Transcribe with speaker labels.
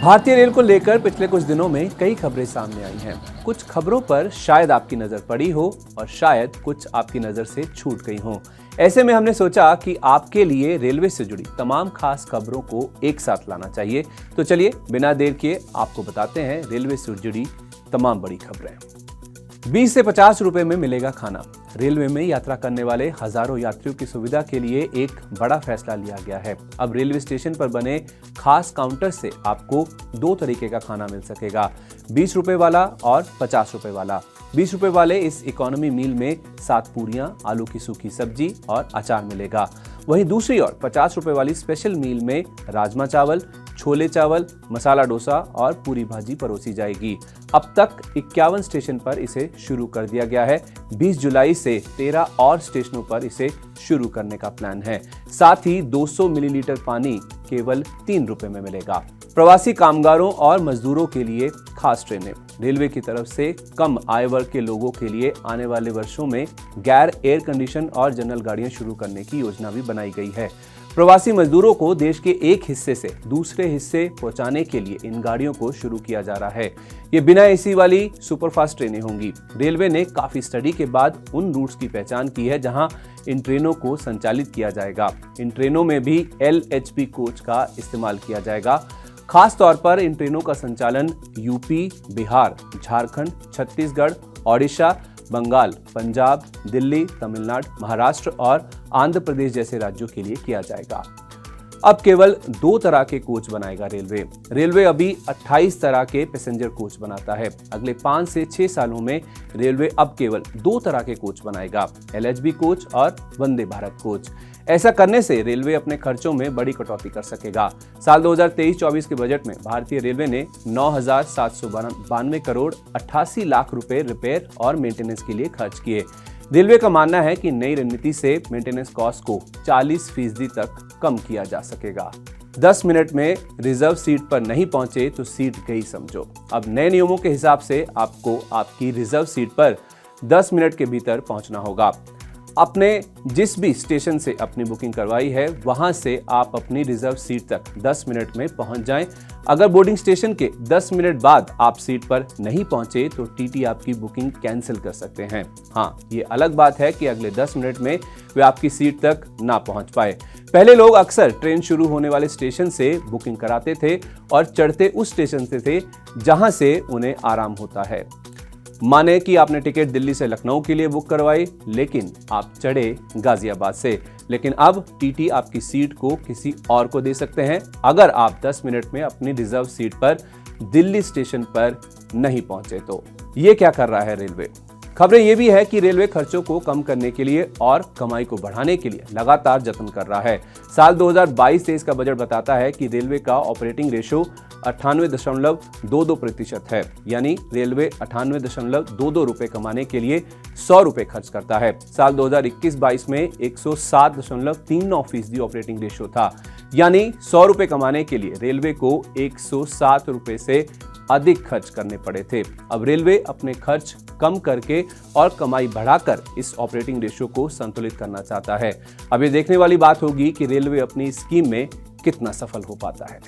Speaker 1: भारतीय रेल को लेकर पिछले कुछ दिनों में कई खबरें सामने आई हैं। कुछ खबरों पर शायद आपकी नजर पड़ी हो और शायद कुछ आपकी नजर से छूट गई हो। ऐसे में हमने सोचा कि आपके लिए रेलवे से जुड़ी तमाम खास खबरों को एक साथ लाना चाहिए। तो चलिए बिना देर किए आपको बताते हैं रेलवे से जुड़ी तमाम बड़ी खबरें। 20 से 50 रुपए में मिलेगा खाना। रेलवे में यात्रा करने वाले हजारों यात्रियों की सुविधा के लिए एक बड़ा फैसला लिया गया है। अब रेलवे स्टेशन पर बने खास काउंटर से आपको दो तरीके का खाना मिल सकेगा, 20 रुपए वाला और 50 रुपए वाला। 20 रुपए वाले इस इकोनॉमी मील में 7 पूरियां, आलू की सूखी सब्जी और अचार मिलेगा। वहीं दूसरी ओर 50 रुपए वाली स्पेशल मील में राजमा चावल, छोले चावल, मसाला डोसा और पूरी भाजी परोसी जाएगी। अब तक 51 स्टेशन पर इसे शुरू कर दिया गया है। 20 जुलाई से 13 और स्टेशनों पर इसे शुरू करने का प्लान है। साथ ही 200 मिलीलीटर पानी केवल 3 रुपए में मिलेगा। प्रवासी कामगारों और मजदूरों के लिए खास ट्रेनें। रेलवे की तरफ से कम आय वर्ग के लोगों के लिए आने वाले वर्षों में गैर एयर कंडीशन और जनरल गाड़ियां शुरू करने की योजना भी बनाई गई है। प्रवासी मजदूरों को देश के एक हिस्से से दूसरे हिस्से पहुंचाने के लिए इन गाड़ियों को शुरू किया जा रहा है। ये बिना एसी वाली सुपरफास्ट ट्रेनें होंगी। रेलवे ने काफी स्टडी के बाद उन रूट्स की पहचान की है जहां इन ट्रेनों को संचालित किया जाएगा। इन ट्रेनों में भी LHB कोच का इस्तेमाल किया जाएगा। खास तौर पर इन ट्रेनों का संचालन यूपी, बिहार, झारखंड, छत्तीसगढ़, ओडिशा, बंगाल, पंजाब, दिल्ली, तमिलनाडु, महाराष्ट्र और आंध्र प्रदेश जैसे राज्यों के लिए किया जाएगा। अब केवल 2 तरह के कोच बनाएगा रेलवे। रेलवे अभी 28 तरह के पैसेंजर कोच बनाता है। अगले 5 से 6 सालों में रेलवे अब केवल 2 तरह के कोच बनाएगा, LHB कोच और वंदे भारत कोच। ऐसा करने से रेलवे अपने खर्चों में बड़ी कटौती कर सकेगा। साल 2023-24 के बजट में भारतीय रेलवे ने 9,792 करोड़ 88 लाख रुपए रिपेयर और मेंटेनेंस के लिए खर्च किए। रेलवे का मानना है कि नई रणनीति से मेंटेनेंस कॉस्ट को 40% तक कम किया जा सकेगा। 10 मिनट में रिजर्व सीट पर नहीं पहुंचे तो सीट गई समझो। अब नए नियमों के हिसाब से आपको आपकी रिजर्व सीट पर 10 मिनट के भीतर पहुंचना होगा। आपने जिस भी स्टेशन से अपनी बुकिंग करवाई है वहां से आप अपनी रिजर्व सीट तक 10 मिनट में पहुंच जाएं। अगर बोर्डिंग स्टेशन के 10 मिनट बाद आप सीट पर नहीं पहुंचे तो टीटी आपकी बुकिंग कैंसिल कर सकते हैं। हाँ, ये अलग बात है कि अगले 10 मिनट में वे आपकी सीट तक ना पहुंच पाए। पहले लोग अक्सर ट्रेन शुरू होने वाले स्टेशन से बुकिंग कराते थे और चढ़ते उस स्टेशन से थे जहां से उन्हें आराम होता है। माने कि आपने टिकट दिल्ली से लखनऊ के लिए बुक करवाई, लेकिन आप चढ़े गाजियाबाद से। लेकिन अब टीटी आपकी सीट को किसी और को दे सकते हैं अगर आप 10 मिनट में अपनी रिजर्व सीट पर दिल्ली स्टेशन पर नहीं पहुंचे तो। ये क्या कर रहा है रेलवे? खबरें ये भी है कि रेलवे खर्चों को कम करने के लिए और कमाई को बढ़ाने के लिए लगातार जतन कर रहा है। साल 2022-23 का बजट बताता है कि रेलवे का ऑपरेटिंग रेशो 98.22% है, यानी रेलवे 98.22 रुपए कमाने के लिए 100 रुपए खर्च करता है। साल 2021-22 में 107.39% ऑपरेटिंग रेशो था, यानी 100 रुपए कमाने के लिए रेलवे को 107 रुपए से अधिक खर्च करने पड़े थे। अब रेलवे अपने खर्च कम करके और कमाई बढ़ाकर इस ऑपरेटिंग रेशो को संतुलित करना चाहता है। अब ये देखने वाली बात होगी कि रेलवे अपनी स्कीम में कितना सफल हो पाता है।